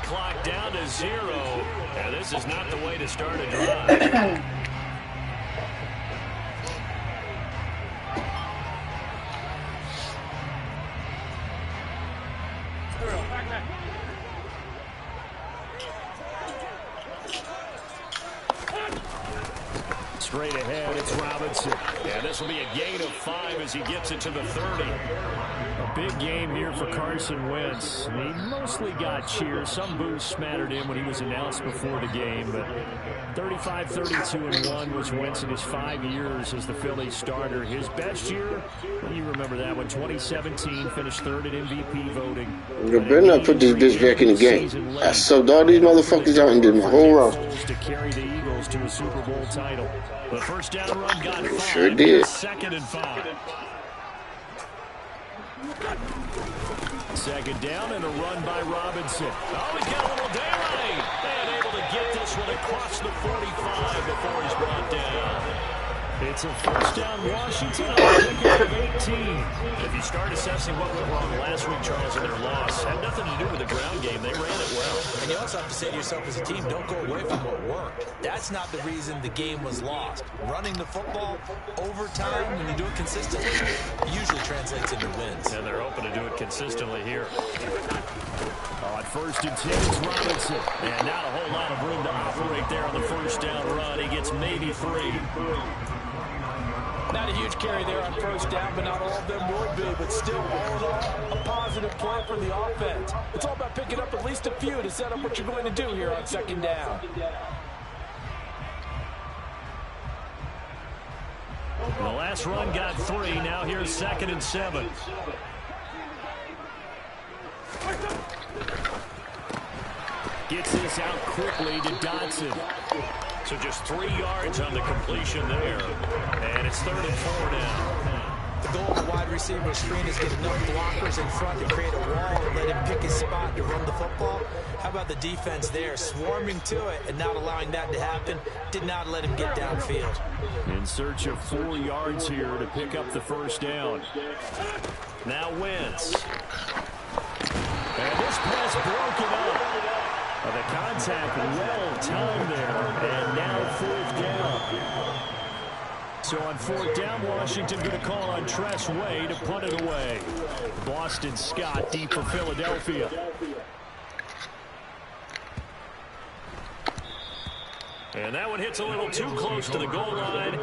clock down to 0. And this is not the way to start a drive. Straight ahead, it's Robinson. And this will be a gain of 5 as he gets it to the 30. A big game here for Carson Wentz. He mostly got cheers. Some boos smattered in when he was announced before the game. But 35-32-1 was Wentz in his 5 years as the Phillies starter. His best year, well, you remember that one, 2017, finished 3rd in MVP voting. You better not put this bitch back in the game. I subbed all these motherfuckers out and did my whole roster. To carry the Eagles to a Super Bowl title. The first down run got 5. Sure did. 2nd and 5. 2nd down and a run by Robinson. Oh, he's got a little daylight. And able to get this one across the 45 before he's brought down. It's a first down Washington on a pickup of 18. If you start assessing what went wrong last week, Charles, in their loss, had nothing to do with the ground game. They ran it well. And you also have to say to yourself as a team, don't go away from what worked. That's not the reason the game was lost. Running the football, overtime, when you do it consistently, usually translates into wins. And they're hoping to do it consistently here. On 1st and 10, it's Robinson. And not a whole lot of room to operate there on the first down run. He gets maybe 3. Not a huge carry there on first down, but not all of them would be. But still, all in all, a positive play for the offense. It's all about picking up at least a few to set up what you're going to do here on 2nd down. The last run got 3. Now here's 2nd and 7. Gets this out quickly to Dotson. So just 3 yards on the completion there. And it's 3rd and 4 now. The goal of the wide receiver screen is get enough blockers in front to create a wall and let him pick his spot to run the football. How about the defense there, swarming to it and not allowing that to happen? Did not let him get downfield. In search of 4 yards here to pick up the first down. Now Wentz. And this pass broken up. The contact well timed there, and now 4th down. So on 4th down, Washington going to call on Tress Way to punt it away. Boston Scott deep for Philadelphia. And that one hits a little too close to the goal line.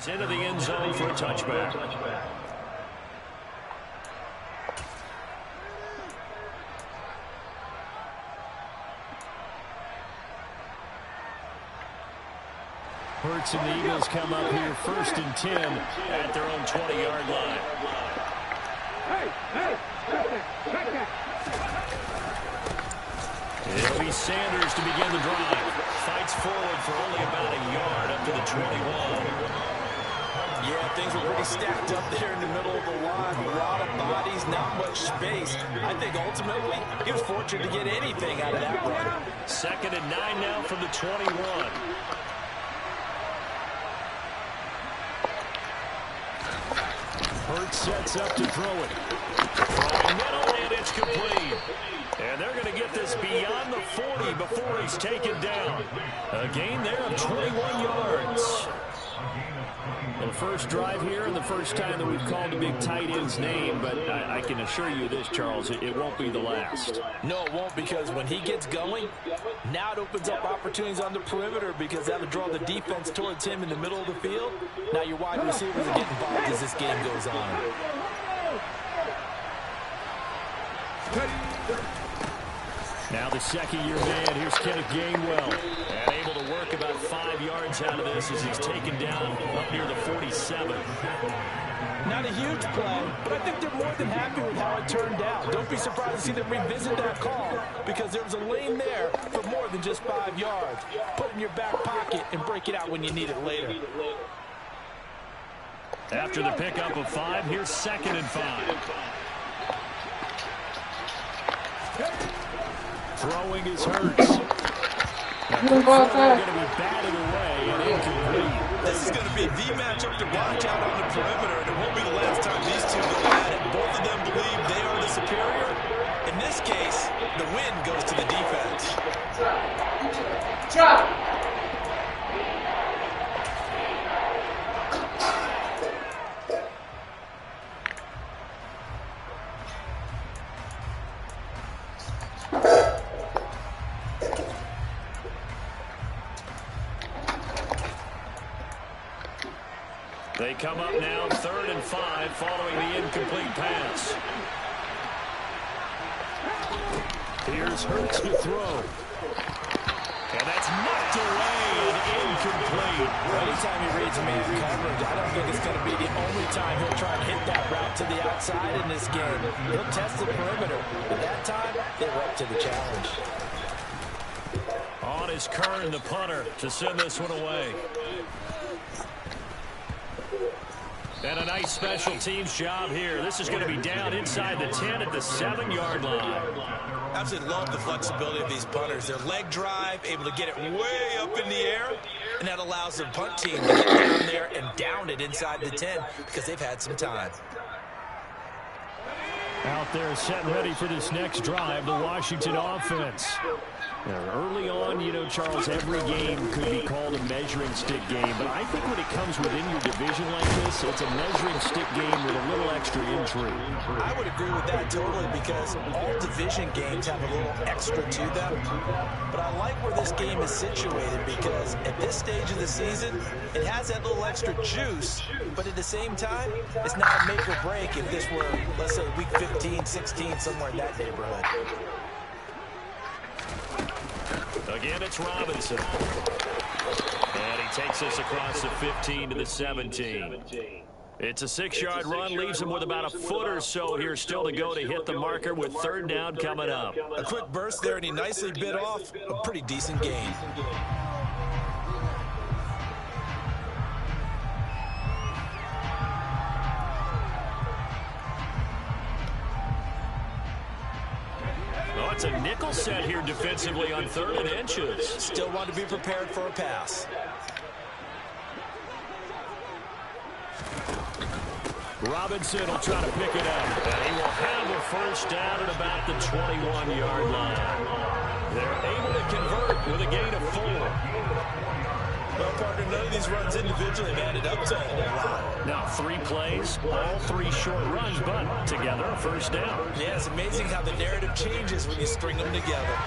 Into the end zone for a touchback. Hurts and the Eagles come up here 1st and 10 at their own 20-yard line. It'll be Sanders to begin the drive. Fights forward for only about a yard up to the 21. Yeah, things were pretty stacked up there in the middle of the line. A lot of bodies, not much space. I think ultimately he was fortunate to get anything out of that run. 2nd and 9 now from the 21. Hurts sets up to throw it. Throwing middle, and it's complete. And they're going to get this beyond the 40 before he's taken down. A gain there of 21 yards. Well, the first drive here and the first time that we've called a big tight end's name, but I can assure you this, Charles, it won't be the last. No, it won't, because when he gets going, now it opens up opportunities on the perimeter because that'll draw the defense towards him in the middle of the field. Now your wide receivers are getting involved as this game goes on. Now the second-year man, here's Kenneth Gainwell. And able to work about 5 yards out of this as he's taken down up near the 47. Not a huge play, but I think they're more than happy with how it turned out. Don't be surprised to see them revisit that call because there was a lane there for more than just 5 yards. Put it in your back pocket and break it out when you need it later. After the pickup of 5, here's 2nd and 5. Throwing is Hurts. Going to be batted away and incomplete. This is going to be the matchup to watch out on the perimeter, and it won't be the last time these two go at it. Both of them believe they are the superior. In this case, the win goes to the defense. Drop. They come up now 3rd and 5 following the incomplete pass. Here's Hurts to throw. And that's knocked away and incomplete. Anytime he reads man coverage, I don't think it's going to be the only time he'll try and hit that route to the outside in this game. He'll test the perimeter. But that time, they were up to the challenge. On is Kern, the punter, to send this one away. And a nice special teams job here. This is going to be down inside the 10 at the 7-yard line. Absolutely love the flexibility of these punters. Their leg drive, able to get it way up in the air, and that allows the punt team to get down there and down it inside the 10 because they've had some time. Out there set and ready for this next drive, the Washington offense. Now, early on, you know, Charles, every game could be called a measuring stick game, but I think when it comes within your division like this, it's a measuring stick game with a little extra intrigue. I would agree with that totally because all division games have a little extra to them, but I like where this game is situated because at this stage of the season, it has that little extra juice, but at the same time, it's not a make or break if this were, let's say, week 15, 16, somewhere in that neighborhood. Again, it's Robinson. And he takes us across the 15 to the 17. It's a 6-yard run, leaves him with about a foot or so here still to go to hit the marker with 3rd down coming up. A quick burst there, and he nicely bit off a pretty decent gain. It's a nickel set here defensively on 3rd and inches. Still want to be prepared for a pass. Robinson will try to pick it up. And he will have a 1st down at about the 21-yard line. They're able to convert with a gain of 4. Well, partner, none of these runs individually have added up to a whole lot. Now 3 plays, all 3 short runs, but together a 1st down. Yeah, it's amazing how the narrative changes when you string them together.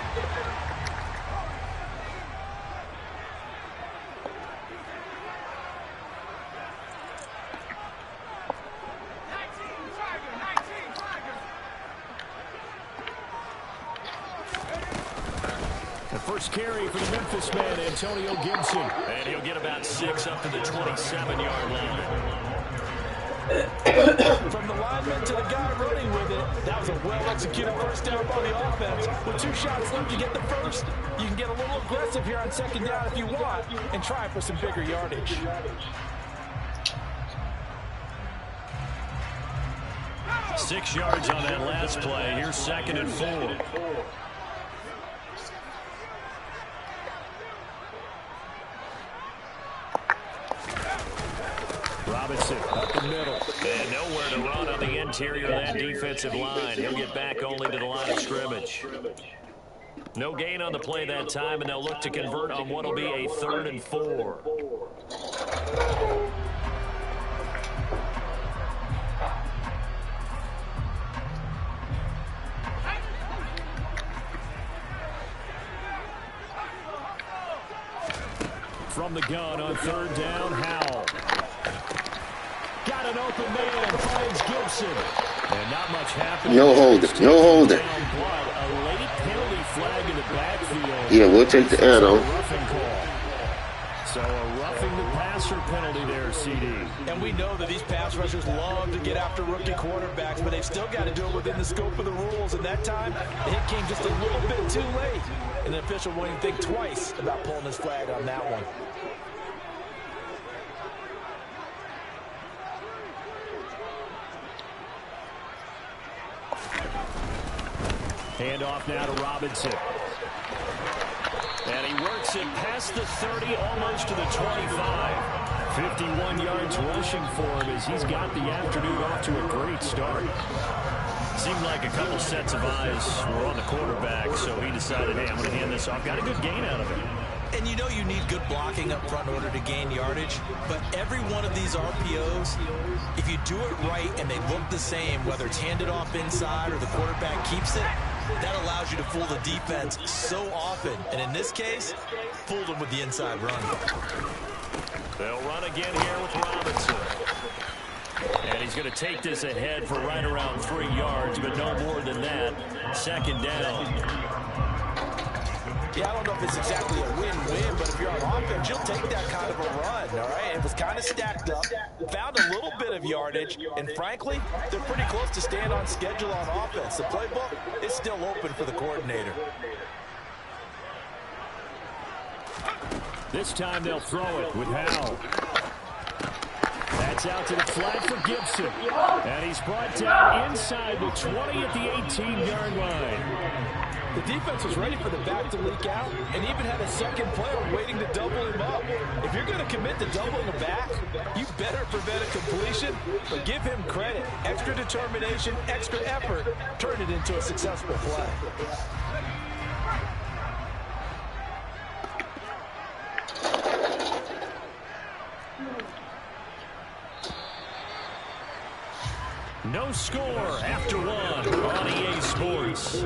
First carry for the Memphis man, Antonio Gibson. And he'll get about 6 up to the 27-yard line. From the lineman to the guy running with it, that was a well-executed 1st down by the offense. With 2 shots left to get the 1st, you can get a little aggressive here on 2nd down if you want and try for some bigger yardage. Six yards on that last play. Here's 2nd and 4. Robinson up the middle. And nowhere to run on the interior of that defensive line. He'll get back only to the line of scrimmage. No gain on the play that time, and they'll look to convert on what will be a 3rd and 4. From the gun on 3rd down, Howell. Got an open man, finds Gibson. And not much happening. No holder. No holder. A late penalty flag Yeah, we'll take the add on. So a roughing the passer penalty there, CD. And we know that these pass rushers love to get after rookie quarterbacks, but they've still got to do it within the scope of the rules. And that time, the hit came just a little bit too late. And the official won't even think twice about pulling his flag on that one. Handoff now to Robinson. And he works it past the 30, almost to the 25. 51 yards rushing for him as he's got the afternoon off to a great start. Seemed like a couple sets of eyes were on the quarterback, so he decided, hey, I'm going to hand this off. Got a good gain out of it. And you know you need good blocking up front in order to gain yardage, but every one of these RPOs, if you do it right and they look the same, whether it's handed off inside or the quarterback keeps it, that allows you to fool the defense so often. And in this case, fooled them with the inside run. They'll run again here with Robinson. And he's going to take this ahead for right around 3 yards, but no more than that. Second down. Yeah, I don't know if it's exactly a win-win, but if you're on offense, you'll take that kind of a run, all right? It was kind of stacked up, found a little bit of yardage, and frankly, they're pretty close to staying on schedule on offense. The playbook is still open for the coordinator. This time they'll throw it with Howell. That's out to the flat for Gibson. And he's brought down inside the 20 at the 18-yard line. The defense was ready for the back to leak out and even had a second player waiting to double him up. If you're going to commit to doubling a back, you better prevent a completion, but give him credit. Extra determination, extra effort, turn it into a successful play. No score after one on EA Sports.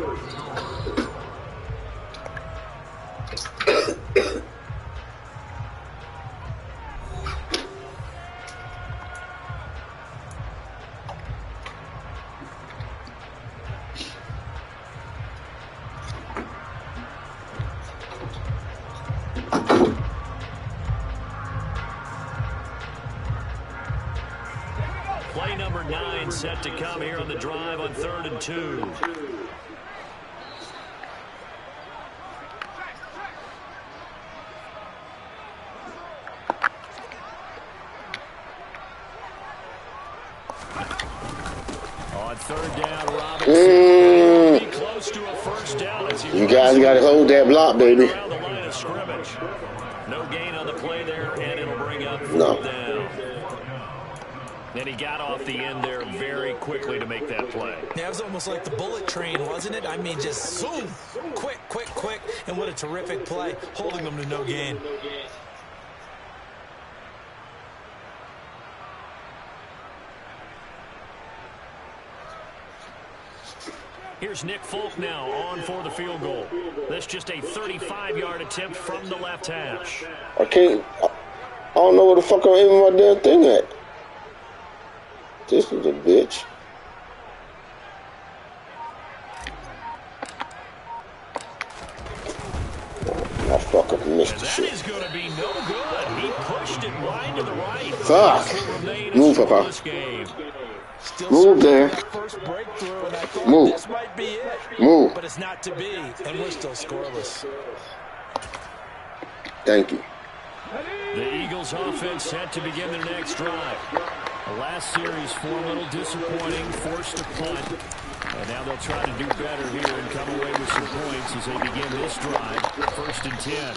Play number 9 set to come here on the drive on 3rd and 2. On 3rd down, Robinson. Be close to a first down as you guys got to hold that block, baby. Around the line of scrimmage. No gain on the play there, and it'll bring up 4th down. And he got off the end there very quickly to make that play. Yeah, it was almost like the bullet train, wasn't it? I mean, just zoom, quick, quick, quick. And what a terrific play, holding them to no gain. Here's Nick Folk now on for the field goal. That's just a 35-yard attempt from the left hash. I don't know where the fuck I'm aiming my damn thing at. This is a bitch. I fuck up and missed the shit. That is going to be no good. He pushed it wide to the right. Fuck. Move, Papa. Still move there. First breakthrough, and I thought move. This might be it. Move. But it's not to be, and we're still scoreless. Thank you. The Eagles offense set to begin their next drive. The last series for a little disappointing, forced to punt. And now they'll try to do better here and come away with some points as they begin this drive. 1st and 10.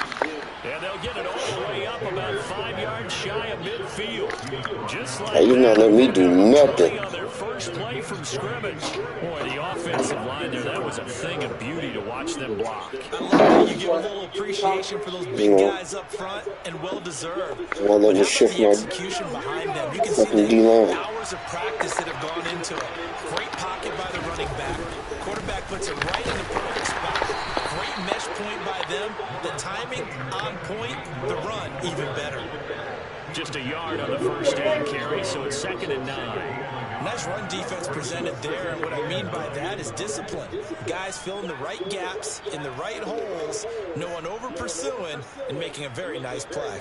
And they'll get it all the way up about 5 yards shy of midfield. Just like hey, you're not letting me do nothing. On their first play from scrimmage. Boy, the offensive line there, that was a thing of beauty to watch them block. I love that you give a little appreciation for those big guys up front, and well-deserved. Well, let me shift the my execution behind them. You can see the hours of practice that have gone into it. Great pocket by the running back. Quarterback puts it right in the perfect spot. Great mesh point by them. The timing on point. The run even better. Just a yard on the first down carry, so it's 2nd and 9. Nice run defense presented there, and what I mean by that is discipline. Guys filling the right gaps in the right holes, no one over pursuing, and making a very nice play.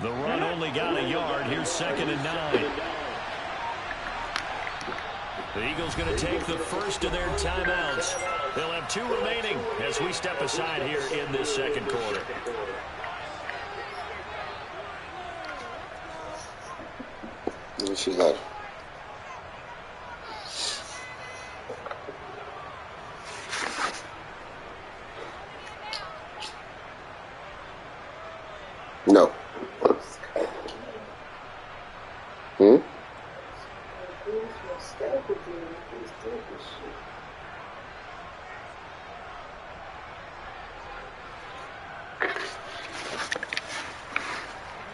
The run only got a yard. Here's 2nd and 9. The Eagles going to take the first of their timeouts. They'll have 2 remaining as we step aside here in this second quarter. Let me see that. No.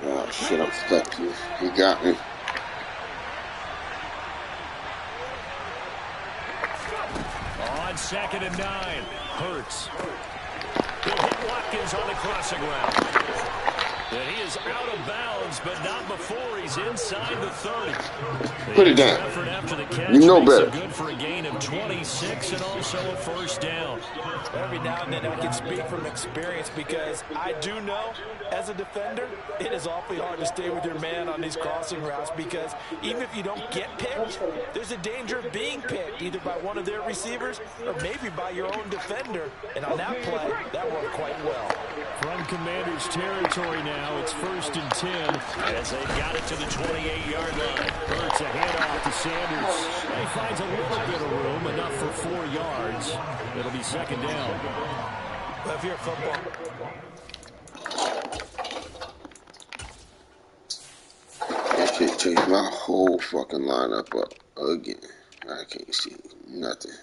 Oh shit, I'm stuck here. He got me. On 2nd and 9. Hurts. He'll hit Watkins on the crossing route. And he is out of bounds, but not before he's inside the 30. Put it down. After the catch You know better. Good for a gain of 26 and also a first down. Every now and then I can speak from experience because I do know, as a defender, it is awfully hard to stay with your man on these crossing routes because even if you don't get picked, there's a danger of being picked either by one of their receivers or maybe by your own defender. And on that play, that worked quite well. From Commander's territory now, it's 1st and 10 as they've got it to the 28-yard line. Hurts a handoff to Sanders. He finds a little bit of room, enough for 4 yards. It'll be 2nd down. Well, if you're a football... That shit changed my whole fucking lineup up again. I can't see nothing.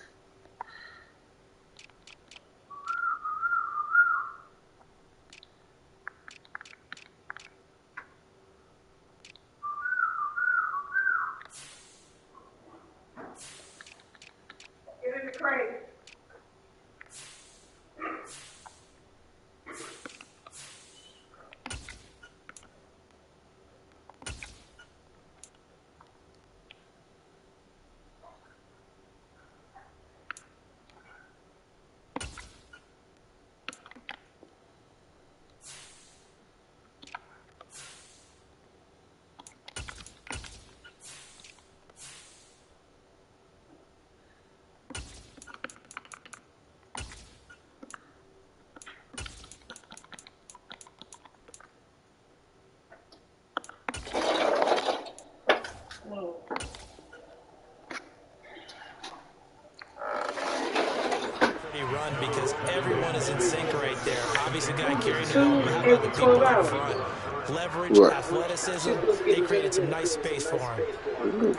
Run because everyone is in sync right there. Obviously, guy carrying the ball. How about the people up front? Leverage, athleticism. They created some nice space for him.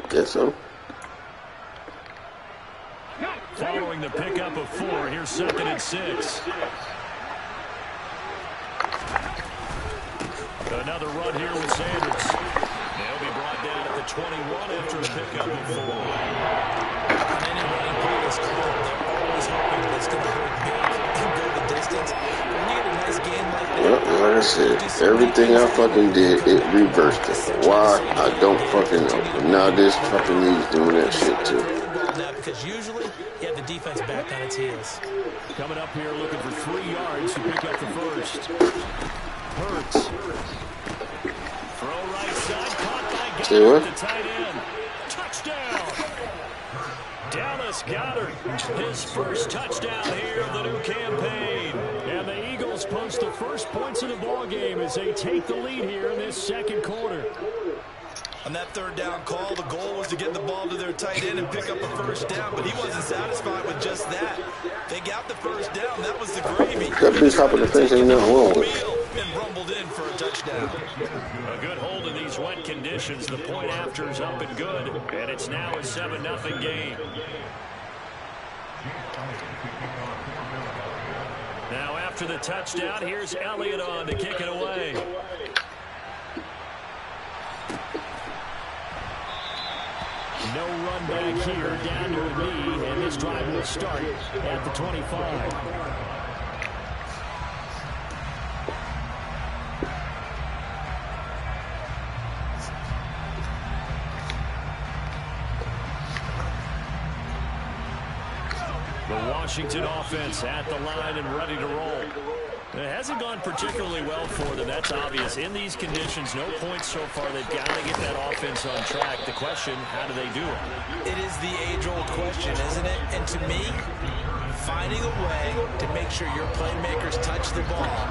Guess so. Following the pickup of 4, here's 2nd and 6. Another run here with Sanders. They'll be brought down at the 21 after a pickup of 4. On any running play that's called, they're always hoping that it's going to hurt big and go the distance. When you get a nice game like that, Well, like I said, everything I fucking did, it reversed it. Why? I don't fucking know. But now this fucking league's doing that shit too. Because usually you have the defense back on its heels. Coming up here looking for 3 yards to pick up the first. Hurts. Throw right side, caught by Goddard, the tight end. Touchdown! Dallas Goddard, his first touchdown here of the new campaign. And the Eagles post the first points of the ball game as they take the lead here in this second quarter. On that 3rd down call, the goal was to get the ball to their tight end and pick up a first down, but he wasn't satisfied with just that. They got the first down. That was the gravy. That bitch top of the fence ain't nothing wrong with it. And rumbled in for a touchdown. A good hold in these wet conditions. The point after is up and good, and it's now a 7-0 game. Now after the touchdown, here's Elliott on to kick it away. no run back here, down to a knee, and this drive will start at the 25. The Washington offense at the line and ready to roll. It hasn't gone particularly well for them. That's obvious. In these conditions, no points so far. They've got to get that offense on track. The question, how do they do it? It is the age-old question, isn't it? And to me, finding a way to make sure your playmakers touch the ball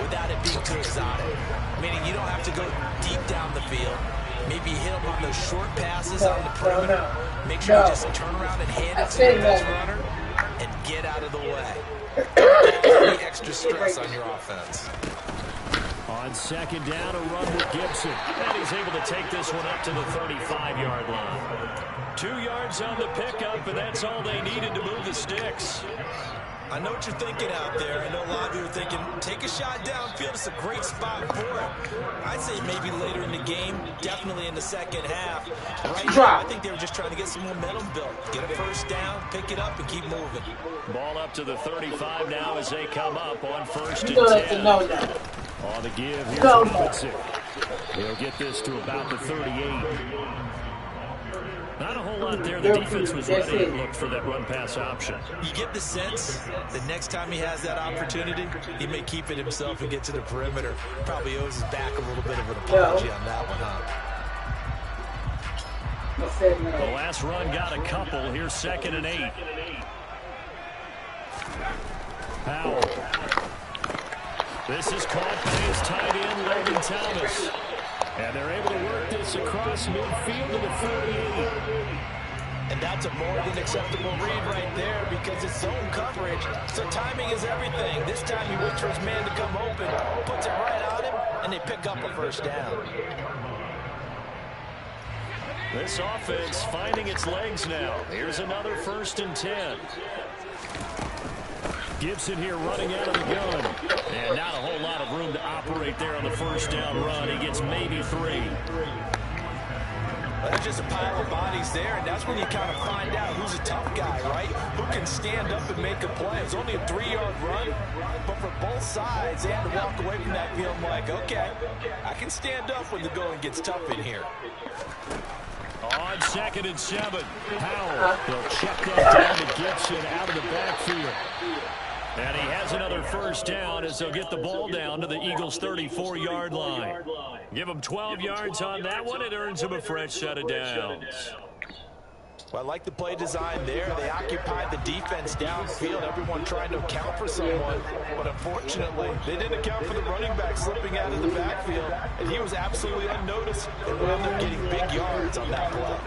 without it being too exotic. Meaning you don't have to go deep down the field. Maybe hit them on those short passes on the perimeter. Make sure you just turn around and hand it to the next runner and get out of the way. Any extra stress on your offense. On second down, a run with Gibson. And he's able to take this one up to the 35-yard line. 2 yards on the pickup, and that's all they needed to move the sticks. I know what you're thinking out there. I know a lot of you are thinking, take a shot downfield. It's a great spot for it. I'd say maybe later in the game, definitely in the second half. Right now, I think they were just trying to get some momentum built. Get a first down, pick it up, and keep moving. Ball up to the 35 now as they come up on first and 10. On the give, here's Robinson. He'll get this to about the 38. Not a whole lot there. The defense was ready to look for that run-pass option. You get the sense that next time he has that opportunity, he may keep it himself and get to the perimeter. Probably owes his back a little bit of an apology on that one, huh? The last run got a couple. Here's 2nd and 8. Powell. This is caught by his tight end, Logan Thomas. And they're able to work this across midfield to the 38. And that's a more than acceptable read right there because it's zone coverage. So timing is everything. This time he waits for his man to come open, puts it right on him, and they pick up a first down. This offense finding its legs now. Here's another 1st and 10. Gibson here running out of the gun. And not a whole lot of room to operate there on the first down run. He gets maybe 3. There's just a pile of bodies there, and that's when you kind of find out who's a tough guy, right? Who can stand up and make a play. It's only a 3-yard run, but for both sides, they had to walk away from that feeling like, okay, I can stand up when the going gets tough in here. On 2nd and 7, Powell. They'll check that down to Gibson out of the backfield. And he has another first down as they'll get the ball down to the Eagles' 34-yard line. Give them 12 yards on that one. It earns them a fresh set of downs. Well, I like the play design there. They occupied the defense downfield, everyone trying to account for someone. But unfortunately, they didn't account for the running back slipping out of the backfield, and he was absolutely unnoticed and wound up getting big yards on that play.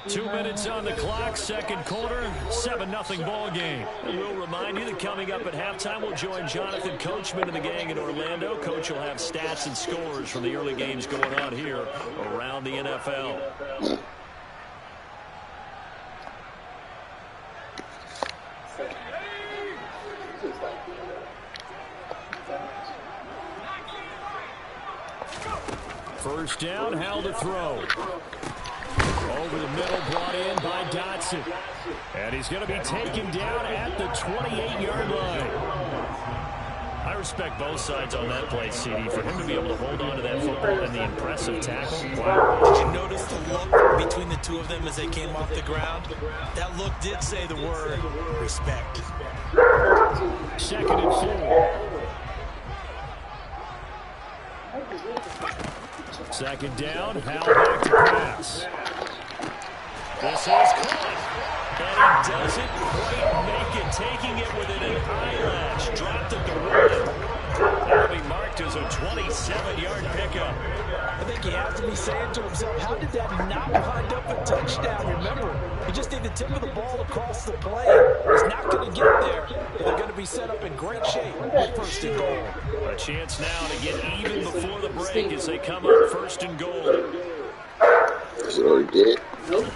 2 minutes on the clock, 2nd quarter, 7-0 ball game. And we'll remind you that coming up at halftime, we'll join Jonathan Coachman and the gang in Orlando. Coach will have stats and scores from the early games going on here around the NFL. First down, Howell to throw. Over the middle, brought in by Dotson. And he's going to be taken down at the 28-yard line. I respect both sides on that play, CD. For him to be able to hold on to that football and the impressive tackle. Wow. Did you notice the look between the two of them as they came off the ground? That look did say the word respect. 2nd and 4. 2nd down, Howell back to pass. This is caught, and he doesn't quite make it, taking it within an eyelash, dropped at the one. That'll be marked as a 27-yard pickup. I think he has to be saying to himself, how did that not wind up a touchdown? Remember, he just need the tip of the ball across the play. He's not going to get there. They're going to be set up in great shape with 1st and goal. A chance now to get even before the break as they come up 1st and goal. That's all he did. Nope.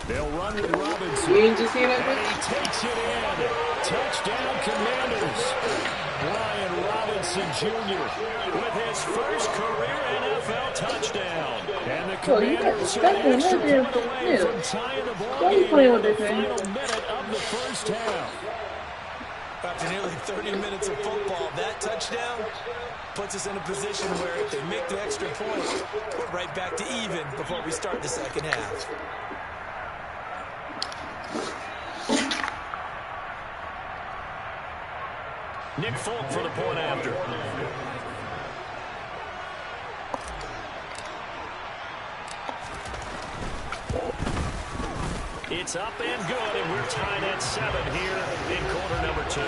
They'll run with Robinson. You ain't just seen that? And he takes it in. Touchdown, Commanders. Brian Robinson Johnson Jr. with his first career NFL touchdown. And the Commanders are an extra point away from tying the ball game in the final minute of the first half. After nearly 30 minutes of football, that touchdown puts us in a position where if they make the extra point, we're right back to even before we start the second half. Nick Folk for the point after. It's up and good, and we're tied at 7 here in quarter number 2.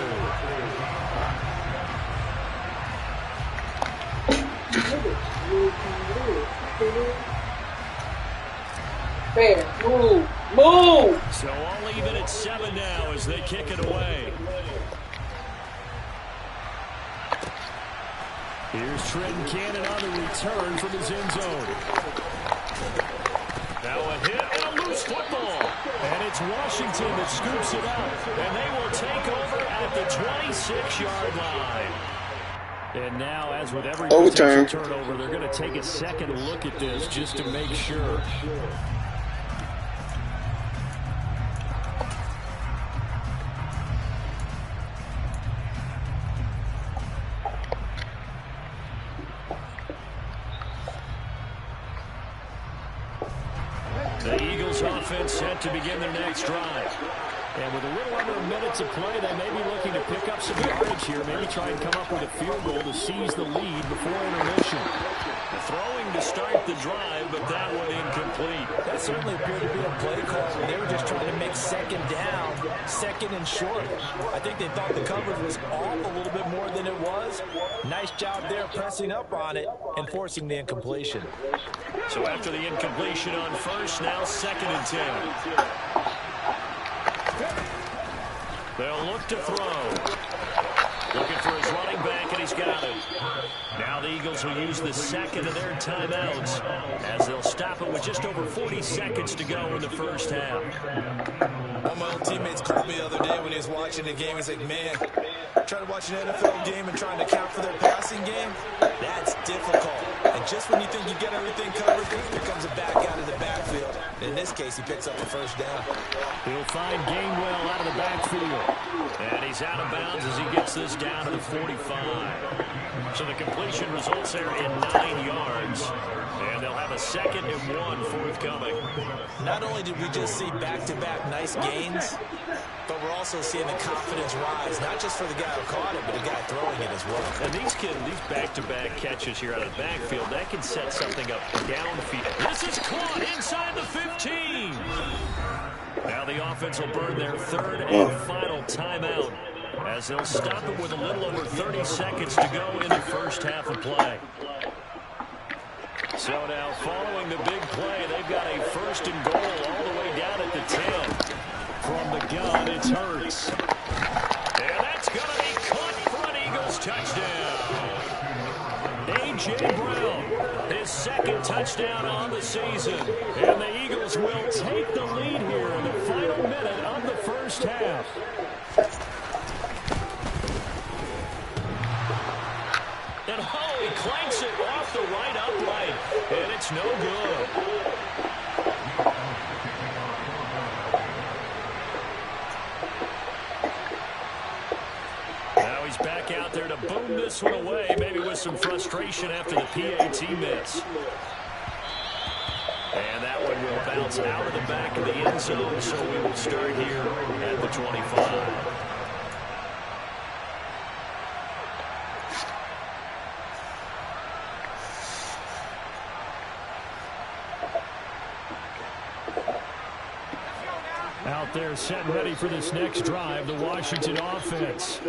Move! So all even at 7 now as they kick it away. Here's Trenton Cannon on the return from his end zone. Now a hit and a loose football. And it's Washington that scoops it up. And they will take over at the 26-yard line. And now, as with every potential turnover, they're going to take a second look at this just to make sure. The Eagles offense set to begin their next drive. And with a little under a minute to play, they may be looking to pick up some yardage here, maybe try and come up with a field goal to seize the lead before intermission. The throwing to start the drive, but that one incomplete. That certainly appeared to be a play call. They were just trying to make second down, second and short. I think they thought the coverage was off a little bit more than it was. Nice job there pressing up on it and forcing the incompletion. So after the incompletion on first, now 2nd and 10. They'll look to throw. Looking for his running back, and he's got it. Now the Eagles will use the second of their timeouts as they'll stop it with just over 40 seconds to go in the first half. One of my old teammates called me the other day when he was watching the game. He's like, man, trying to watch an NFL game and trying to account for their passing game, that's difficult. And just when you think you get everything covered, here comes a back out of the backfield. In this case, he picks up the first down. He'll find Gainwell out of the backfield. And he's out of bounds as he gets this down to the 45. So the completion results there in 9 yards. And they'll have a 2nd and 1 forthcoming. Not only did we just see back-to-back nice gains, but we're also seeing the confidence rise, not just for the guy who caught it, but the guy throwing it as well. And these back-to-back catches here out of the backfield, that can set something up downfield. This is caught inside the 15. Now the offense will burn their 3rd and final timeout as they'll stop it with a little over 30 seconds to go in the first half of play. So now following the big play, they've got a 1st and goal all the way down at the 10. From the gun, it's Hurts. And that's going to be caught for an Eagles touchdown. A.J. Brown, his 2nd touchdown on the season. And the Eagles will take the lead here in the final minute of the first half. And he clanks it off the right upright. And it's no good. Now he's back out there to boom this one away, maybe with some frustration after the PAT miss. And that one will bounce out of the back of the end zone, so we will start here at the 25. Out there set and ready for this next drive, the Washington offense.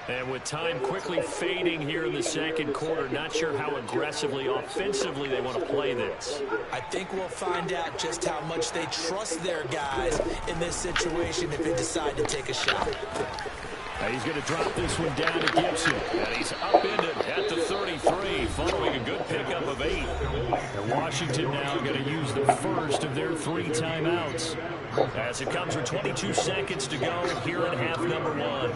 And with time quickly fading here in the second quarter, not sure how aggressively, offensively they want to play this. I think we'll find out just how much they trust their guys in this situation if they decide to take a shot. He's going to drop this one down to Gibson. And he's upended at the 33, following a good pickup of 8. And Washington now going to use the first of their 3 timeouts. As it comes with 22 seconds to go here in half number 1.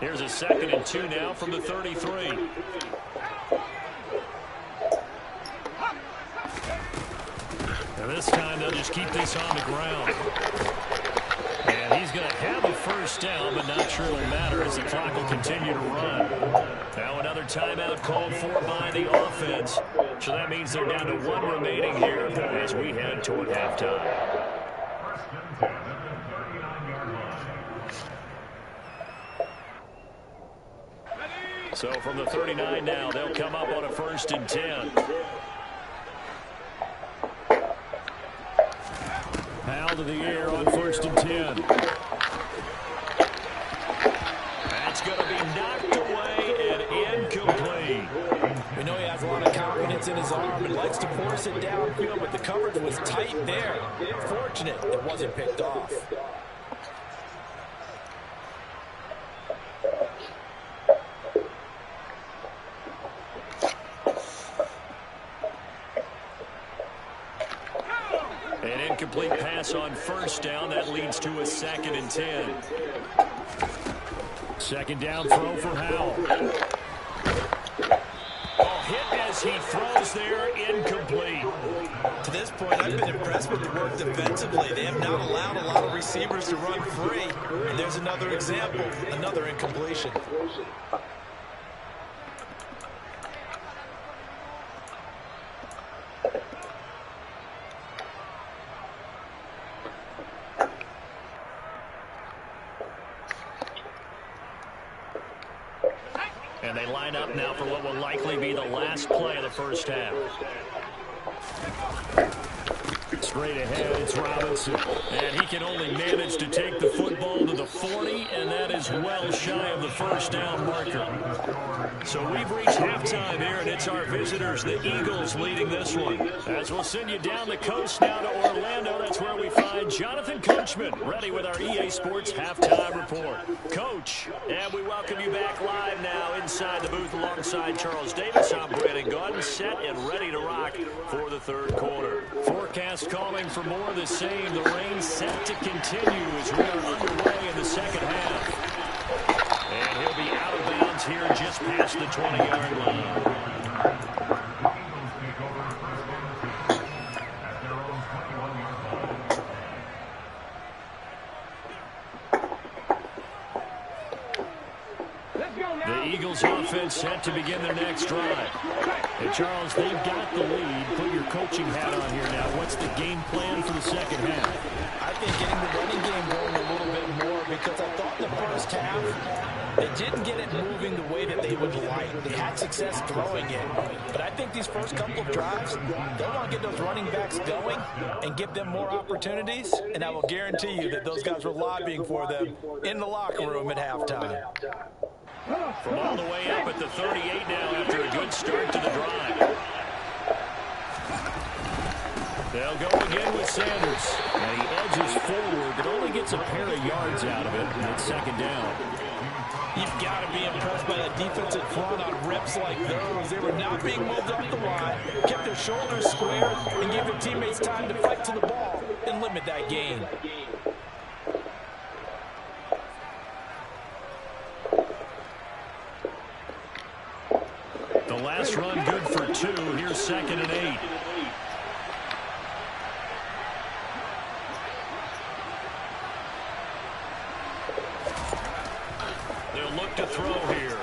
Here's a 2nd and 2 now from the 33. And this time they'll just keep this on the ground. And he's going to have a first down, but not sure it'll matter as the clock will continue to run. Now another timeout called for by the offense. So that means they're down to 1 remaining here as we head toward halftime. So from the 39 now, they'll come up on a 1st and 10. Foul to the air on 1st and 10. That's going to be knocked away and incomplete. We know he has a lot of confidence in his arm and likes to force it downfield, but the coverage was tight there. Fortunate it wasn't picked off. An incomplete pass on 1st down. That leads to a 2nd and 10. 2nd down throw for Howell. Oh, hit as he throws there, incomplete. To this point, I've been impressed with the work defensively. They have not allowed a lot of receivers to run free. And there's another example, another incompletion. And they line up now for what will likely be the last play of the first half. Straight ahead, it's Robinson. And he can only manage to take the football to the 40, and that is well shy of the first down marker. So we've reached halftime here, and it's our visitors, the Eagles, leading this one. As we'll send you down the coast now to Orlando, that's where we find Jonathan Coachman, ready with our EA Sports Halftime Report. Coach, and we welcome you back live now inside the booth alongside Charles Davis. I'm Brandon Gordon, set and ready to rock for the 3rd quarter. Forecast calling for more of the same. The rain set to continue as we are underway in the 2nd half. And he'll be out of bounds here just past the 20-yard line. The Eagles offense set to begin their next drive. And Charles, they've got the lead. Put your coaching hat on here now. What's the game plan for the 2nd half? I think getting the running game going a little bit more, because I thought in the first half they didn't get it moving the way that they would like. They had success throwing it. But I think these first couple of drives, they want to get those running backs going and give them more opportunities. And I will guarantee you that those guys were lobbying for them in the locker room at halftime. From all the way up at the 38 now after a good start to the drive. They'll go again with Sanders. And he edges forward, but only gets a pair of yards out of it. And it's 2nd down. You've got to be impressed by that defensive front on reps like those. They were not being moved up the line, kept their shoulders square, and gave their teammates time to fight to the ball and limit that gain. The last run good for 2. Here's 2nd and 8. They'll look to throw here.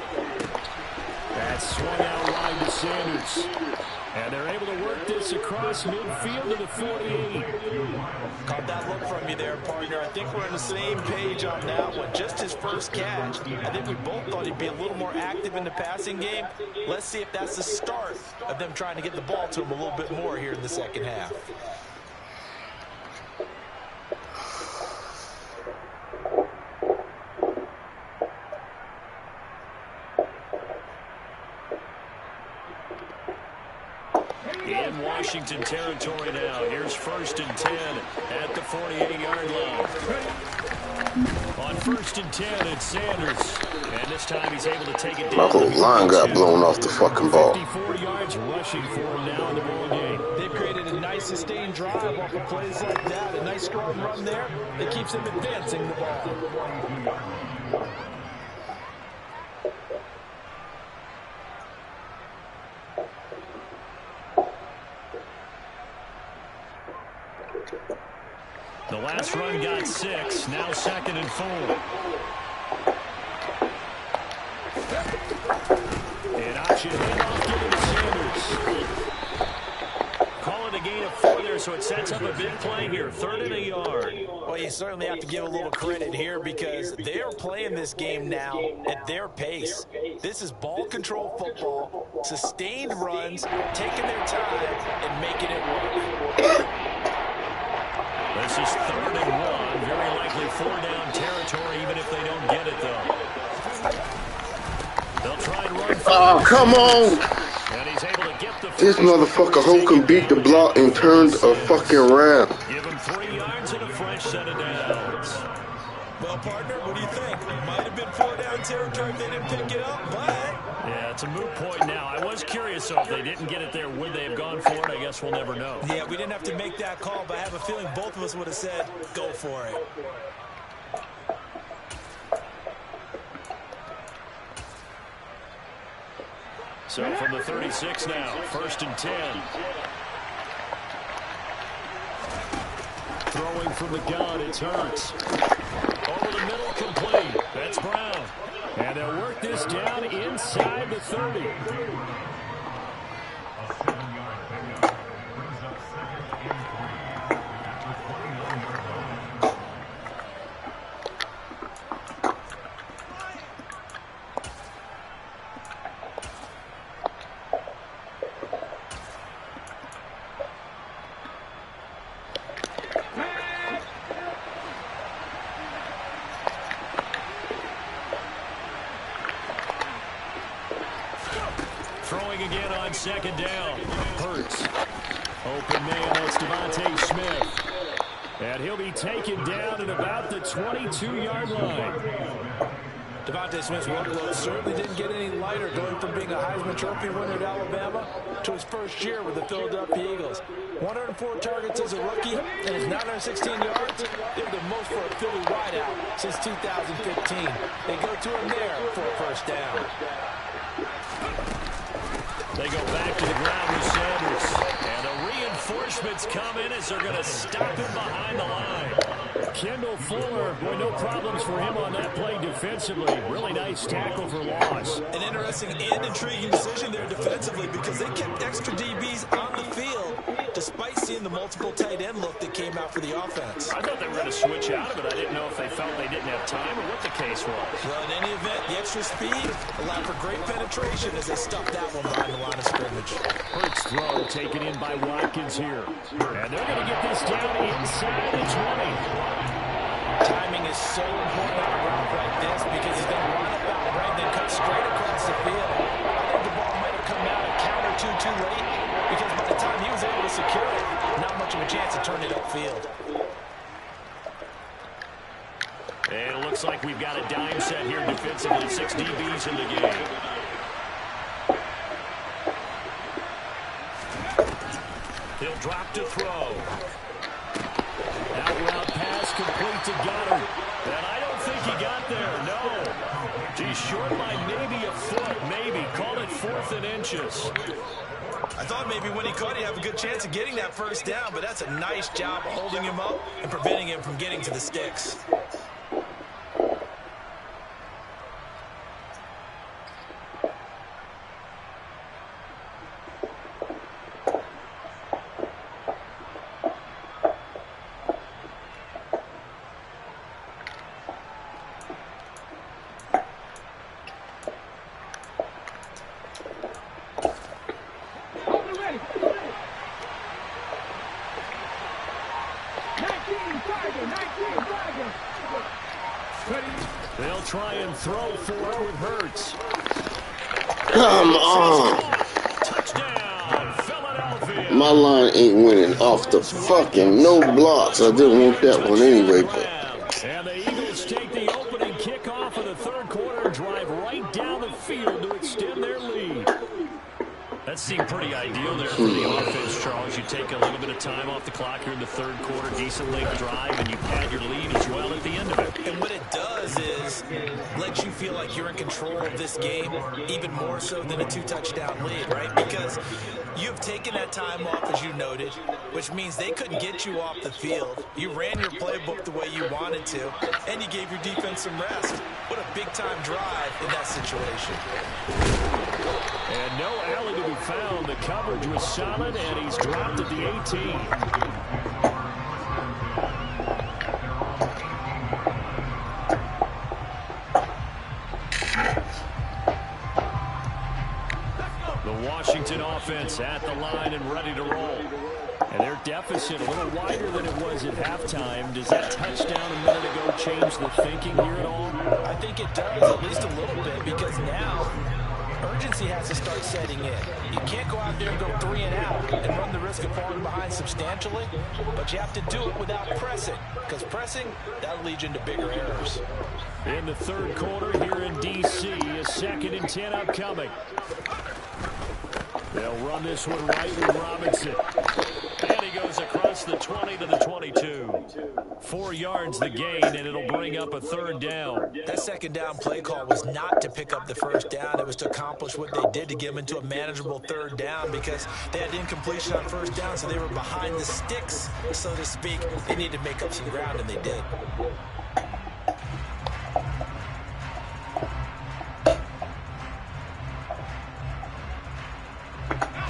That's swung out wide to Sanders. And they're able to work this across midfield to the 48. Caught that look from you there, partner. I think we're on the same page on that one. Just his first catch. I think we both thought he'd be a little more active in the passing game. Let's see if that's the start of them trying to get the ball to him a little bit more here in the 2nd half. In Washington territory now. Here's 1st and 10 at the 48-yard line. On 1st and 10, it's Sanders. And this time he's able to take it down. My whole line got blown off the fucking ball. 54 yards rushing for him now in the ball game. They've created a nice sustained drive off of plays like that. A nice strong run there that keeps them advancing the ball. The last run got 6. Now 2nd and 4. An option handoff given to Sanders. Call it a gain of 4 there, so it sets up a big play here. 3rd and a yard. Well, you certainly have to give a little credit here because they're playing this game now at their pace. This is ball control football, sustained runs, taking their time, and making it work. This is 3rd and 1. Very likely 4-down territory, even if they don't get it, though. They'll try and run. Oh, come on! And he's able to get the This motherfucker who can beat the block and turn a fucking round. Give him 3 yards and a fresh set of downs. Well, partner, what do you think? Might have been 4-down territory if they didn't pick it up, but... Yeah, it's a moot point now. I was curious, so if they didn't get it there, would they have gone for it? I guess we'll never know. Yeah, we didn't have to make that call, but I have a feeling both of us would have said, go for it. So from the 36 now, 1st and 10. Throwing from the gun, it's Hurts. Over the middle, complete. That's Brown. And they'll work this down inside the 30. Throwing again on 2nd down. Hurts. Open man, that's Devontae Smith. And he'll be taken down at about the 22-yard line. Devontae Smith's workload certainly didn't get any lighter going from being a Heisman Trophy winner at Alabama to his first year with the Philadelphia Eagles. 104 targets as a rookie and his 916 yards. They're the most for a Philly wideout since 2015. They go to him there for a first down. They go back to the ground with Sanders. And the reinforcements come in as they're going to stop him behind the line. Kendall Fuller, boy, no problems for him on that play defensively. Really nice tackle for loss. An interesting and intriguing decision there defensively because they kept extra DBs on the field despite seeing the multiple tight end look that came out for the offense. I thought they were going to switch out of it. I didn't know if they felt they didn't have time or what the case was. Well, in any event, the extra speed allowed for great penetration as they stuffed that one behind the line of scrimmage. Hurts throw taken in by Watkins here. And they're going to get this down inside the 20. Timing is so important on a route like this because he's going to line up out right and then cut straight across the field. I think the ball might have come out a count or two too late because by the time he was able to secure it, not much of a chance to turn it upfield. And it looks like we've got a dime set here defensively. 6 DBs in the game. He'll drop to throw. Out route pass complete to Goddard. And I don't think he got there, no. He's short by maybe a foot, maybe. Call it 4th and inches. I thought maybe when he caught it, he'd have a good chance of getting that first down, but that's a nice job of holding him up and preventing him from getting to the sticks. They'll try and throw for it with Hurts. Come on. Touchdown, Philadelphia. My line ain't winning off the fucking no blocks. I didn't want that one anyway, but And the Eagles take the opening kickoff of the 3rd quarter and drive right down the field to extend their lead. That seemed pretty ideal there for the offense, Charles. You take a little bit of time off the clock here in the 3rd quarter, decent late drive, and you pad your lead as well at the end of it. And what it does is lets you feel like you're in control of this game, even more so than a 2-touchdown lead, right? Because you've taken that time off, as you noted. which means they couldn't get you off the field. You ran your playbook the way you wanted to, and you gave your defense some rest. What a big-time drive in that situation. And no alley to be found. The coverage was solid, and he's dropped at the 18. The Washington offense at the line and ready to roll. And their deficit a little wider than it was at halftime. Does that touchdown a minute ago change the thinking here at all? I think it does, at least a little bit, because now urgency has to start setting in. You can't go out there and go 3 and out and run the risk of falling behind substantially, but you have to do it without pressing, because pressing, that'll lead you into bigger errors. In the third quarter here in D.C., a 2nd and 10 upcoming. They'll run this one right with Robinson. And he goes across the 20 to the 22. 4 yards the gain, and it'll bring up a 3rd down. That 2nd down play call was not to pick up the 1st down. It was to accomplish what they did to get them into a manageable 3rd down because they had incompletion on 1st down, so they were behind the sticks, so to speak. They needed to make up some ground, and they did.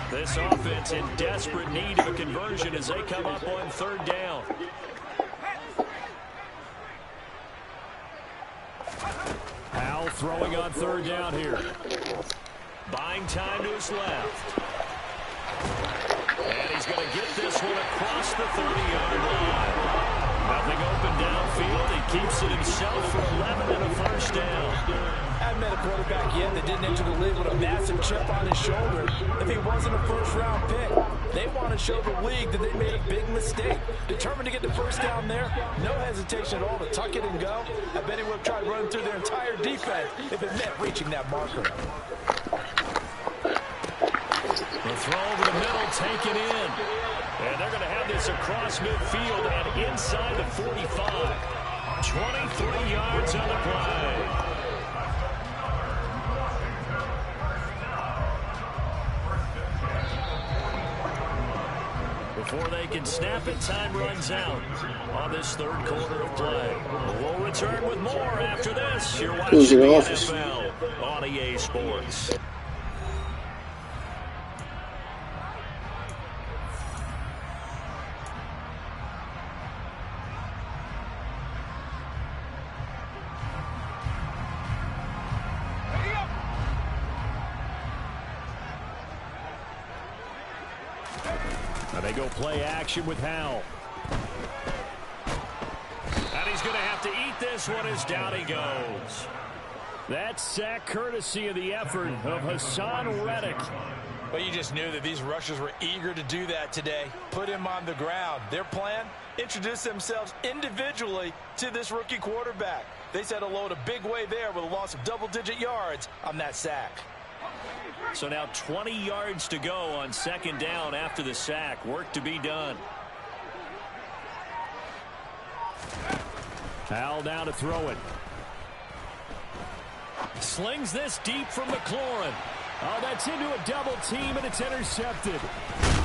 This offense in desperate need of a conversion as they come up on 3rd down. Howell throwing on 3rd down here. Buying time to his left. And he's going to get this one across the 30-yard line. Nothing open downfield. He keeps it himself for 11 and a 1st down. Haven't met a quarterback yet that didn't enter the league with a massive chip on his shoulder if he wasn't a 1st-round pick. They want to show the league that they made a big mistake. Determined to get the 1st down there, no hesitation at all to tuck it and go. I bet he would have tried running through their entire defense if it meant reaching that marker. The throw over the middle, taken in. And they're going to have this across midfield and inside the 45. 23 yards on the play. Before they can snap it, time runs out on this 3rd quarter of play. We'll return with more after this. You're watching the NFL on EA Sports. They go play action with Howell. And he's going to have to eat this one as down he goes. That sack courtesy of the effort of Hassan Reddick. Well, you just knew that these rushers were eager to do that today. Put him on the ground. Their plan, introduce themselves individually to this rookie quarterback. They said hello in a big way there with a loss of double-digit yards on that sack. So now 20 yards to go on 2nd down after the sack. Work to be done. Howell down to throw it. Slings this deep from McLaurin. Oh, that's into a double team, and it's intercepted.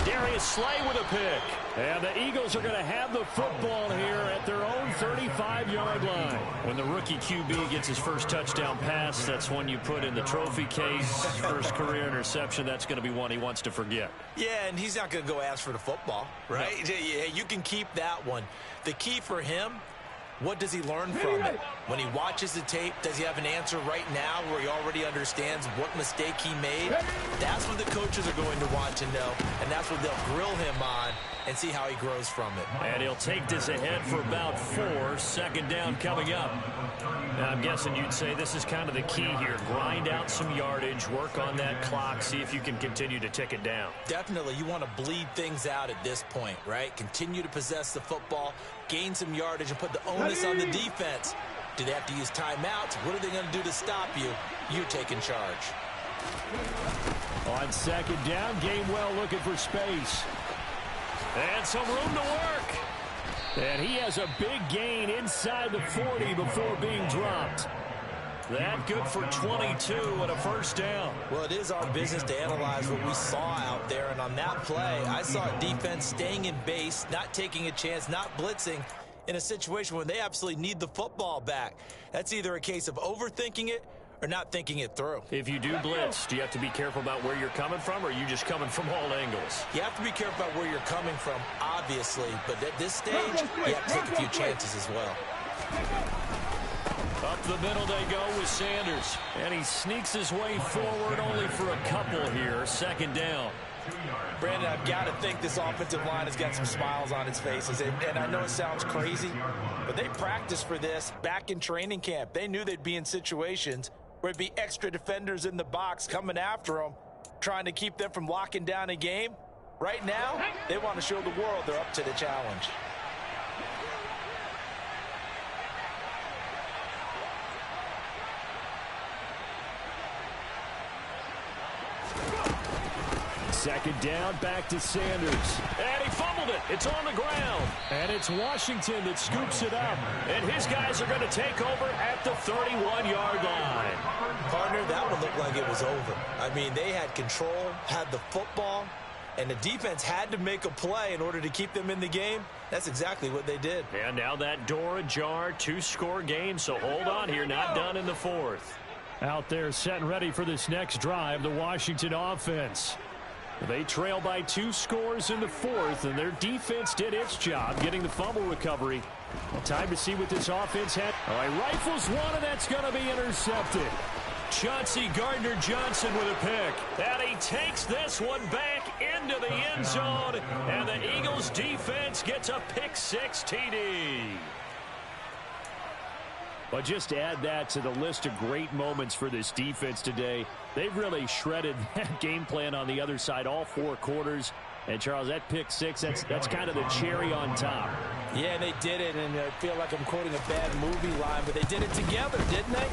Darius Slay with a pick. And the Eagles are going to have the football here at their own 35-yard line. When the rookie QB gets his first touchdown pass, that's one you put in the trophy case. First career interception, that's going to be one he wants to forget. Yeah, and he's not going to go ask for the football, right? No. You can keep that one. The key for him, what does he learn from it? When he watches the tape, does he have an answer right now where he already understands what mistake he made? That's what the coaches are going to want to know, and that's what they'll grill him on and see how he grows from it. And he'll take this ahead for about 4. 2nd down coming up. Now, I'm guessing you'd say this is kind of the key here. Grind out some yardage, work on that clock, see if you can continue to tick it down. Definitely. You want to bleed things out at this point, right? Continue to possess the football, gain some yardage, and put the onus on the defense. Do they have to use timeouts? What are they going to do to stop you? You take in charge. On 2nd down, Gainwell looking for space. And some room to work. And he has a big gain inside the 40 before being dropped. That good for 22 and a first down. Well, it is our business to analyze what we saw out there, and on that play, I saw a defense staying in base, not taking a chance, not blitzing in a situation where they absolutely need the football back. That's either a case of overthinking it or not thinking it through. If you do blitz, do you have to be careful about where you're coming from, or are you just coming from all angles? You have to be careful about where you're coming from, obviously, but at this stage, you have to take a few chances as well. Up the middle they go with Sanders. And he sneaks his way forward only for a couple here. Second down. Brandon, I've got to think this offensive line has got some smiles on its faces. And I know it sounds crazy, but they practiced for this back in training camp. They knew they'd be in situations where there'd be extra defenders in the box coming after them, trying to keep them from locking down a game. Right now, they want to show the world they're up to the challenge. Second down, back to Sanders. And he fumbled it. It's on the ground. And it's Washington that scoops it up. And his guys are going to take over at the 31-yard line. Partner, that one looked like it was over. I mean, they had control, had the football, and the defense had to make a play in order to keep them in the game. That's exactly what they did. And now that door ajar, two-score game, so hold on here, not done in the fourth. Out there set and ready for this next drive, the Washington offense. They trail by 2 scores in the fourth, and their defense did its job getting the fumble recovery. Well, time to see what this offense had. All right, rifles one, and that's going to be intercepted. Chauncey Gardner-Johnson with a pick. And he takes this one back into the end zone, and the Eagles defense gets a pick-6 TD. But just to add that to the list of great moments for this defense today, they've really shredded that game plan on the other side all 4 quarters. And, Charles, that pick-6, that's kind of the cherry on top. Yeah, they did it, and I feel like I'm quoting a bad movie line, but they did it together, didn't they?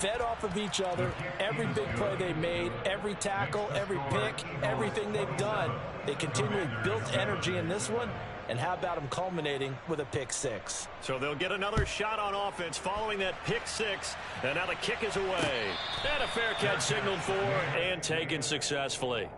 Fed off of each other, every big play they made, every tackle, every pick, everything they've done. They continually built energy in this one. And how about them culminating with a pick-6? So they'll get another shot on offense following that pick-6. And now the kick is away. And a fair catch signaled for and taken successfully.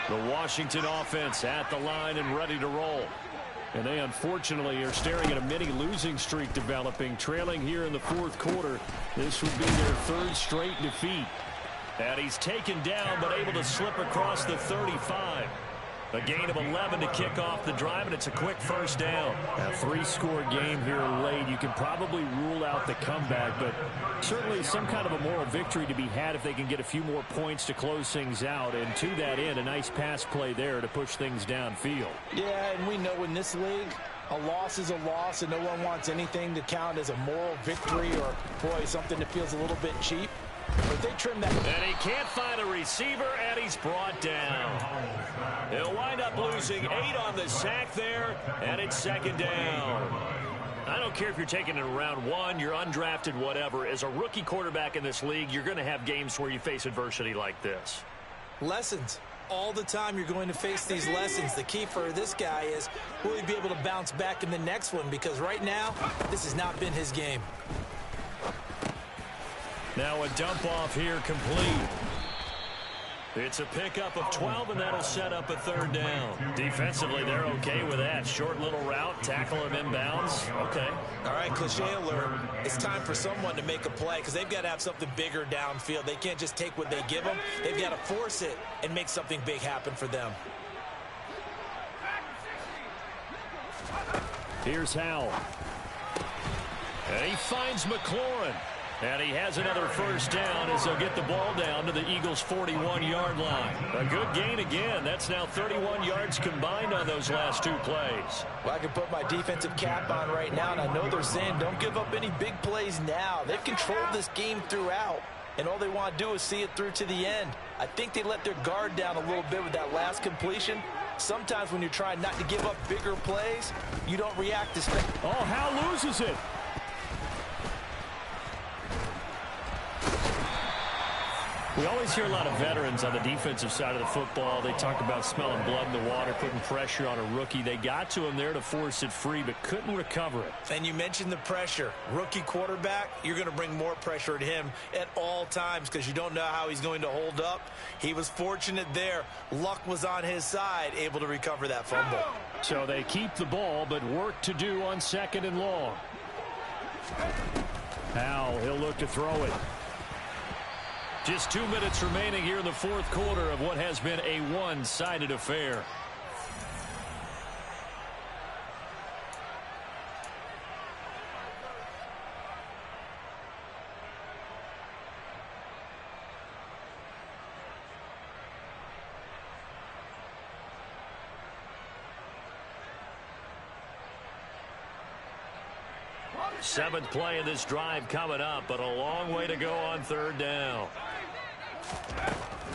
The Washington offense at the line and ready to roll. And they unfortunately are staring at a mini losing streak developing, trailing here in the fourth quarter. This would be their 3rd straight defeat. And he's taken down but able to slip across the 35. A gain of 11 to kick off the drive, and it's a quick first down. A 3-score game here late. You can probably rule out the comeback, but certainly some kind of a moral victory to be had if they can get a few more points to close things out. And to that end, a nice pass play there to push things downfield. Yeah, and we know in this league, a loss is a loss, and no one wants anything to count as a moral victory or, boy, something that feels a little bit cheap. But they trim that. And he can't find a receiver, and he's brought down. He'll wind up losing 8 on the sack there, and it's second down. I don't care if you're taking it in round 1, you're undrafted, whatever. As a rookie quarterback in this league, you're going to have games where you face adversity like this. Lessons. All the time you're going to face these lessons. The key for this guy is, will he be able to bounce back in the next one? Because right now, this has not been his game. Now a dump off here complete. It's a pickup of 12, and that'll set up a 3rd down. Defensively, they're okay with that. Short little route, tackle him inbounds. Okay. All right, cliche alert. It's time for someone to make a play because they've got to have something bigger downfield. They can't just take what they give them. They've got to force it and make something big happen for them. Here's Howell. And he finds McLaurin. And he has another first down as they'll get the ball down to the Eagles' 41-yard line. A good gain again. That's now 31 yards combined on those last 2 plays. Well, I can put my defensive cap on right now, and I know they're saying don't give up any big plays now. They've controlled this game throughout, and all they want to do is see it through to the end. I think they let their guard down a little bit with that last completion. Sometimes when you're trying not to give up bigger plays, you don't react as fast. Oh, Howell loses it. We always hear a lot of veterans on the defensive side of the football. They talk about smelling blood in the water, putting pressure on a rookie. They got to him there to force it free, but couldn't recover it. And you mentioned the pressure. Rookie quarterback, you're going to bring more pressure at him at all times because you don't know how he's going to hold up. He was fortunate there. Luck was on his side, able to recover that fumble. So they keep the ball, but work to do on 2nd and long. Now he'll look to throw it. Just 2 minutes remaining here in the 4th quarter of what has been a one-sided affair. Seventh play of this drive coming up, but a long way to go on 3rd down.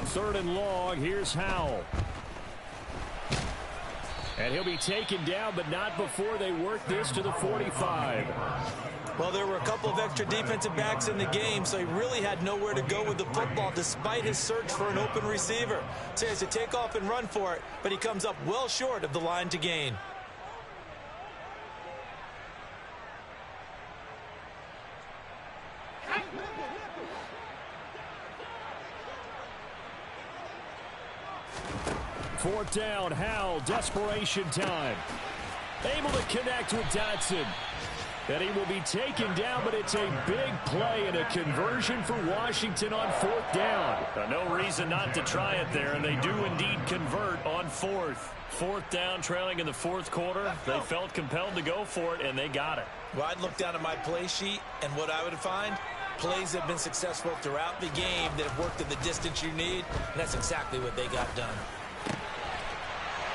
3rd and long, here's Howell. And he'll be taken down, but not before they work this to the 45. Well, there were a couple of extra defensive backs in the game, so he really had nowhere to go with the football despite his search for an open receiver. So he has to take off and run for it, but he comes up well short of the line to gain. Fourth down, Howell, desperation time. Able to connect with Dotson. And he will be taken down, but it's a big play and a conversion for Washington on 4th down. No reason not to try it there, and they do indeed convert on 4th. 4th down, trailing in the 4th quarter. They felt compelled to go for it, and they got it. Well, I'd look down at my play sheet, and what I would find, plays have been successful throughout the game that have worked in the distance you need, and that's exactly what they got done.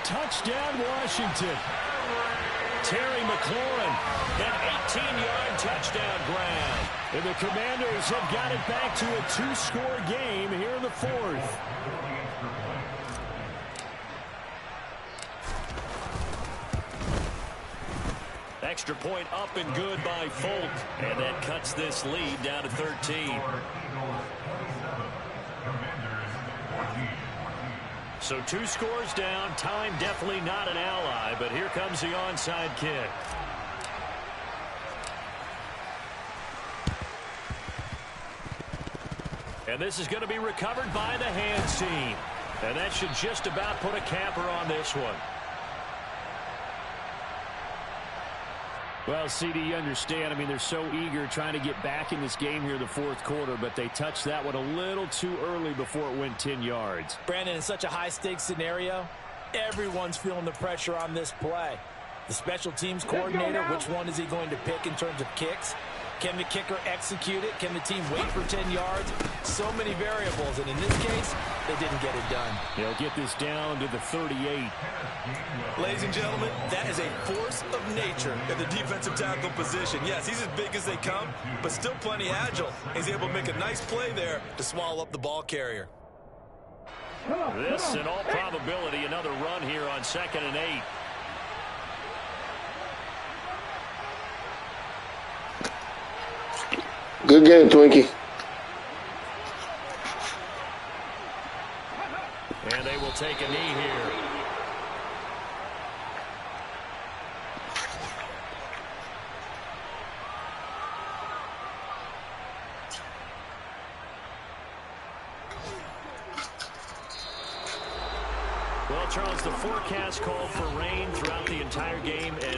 Touchdown, Washington. Terry McLaurin, an 18-yard touchdown grab. And the Commanders have got it back to a 2-score game here in the 4th. Extra point up and good by Folk. And that cuts this lead down to 13. So 2 scores down. Time definitely not an ally, but here comes the onside kick. And this is going to be recovered by the hands team. And that should just about put a capper on this one. Well, CD, you understand. I mean, they're so eager trying to get back in this game here in the 4th quarter, but they touched that one a little too early before it went 10 yards. Brandon, in such a high-stakes scenario, everyone's feeling the pressure on this play. The special teams coordinator, which one is he going to pick in terms of kicks? Can the kicker execute it? Can the team wait for 10 yards? So many variables, and in this case, they didn't get it done. They'll get this down to the 38. Ladies and gentlemen, that is a force of nature in the defensive tackle position. Yes, he's as big as they come, but still plenty agile. He's able to make a nice play there to swallow up the ball carrier. This, in all probability, another run here on 2nd and 8. Good game, Twinkie. And they will take a knee here. Well, Charles, the forecast called for rain throughout the entire game, and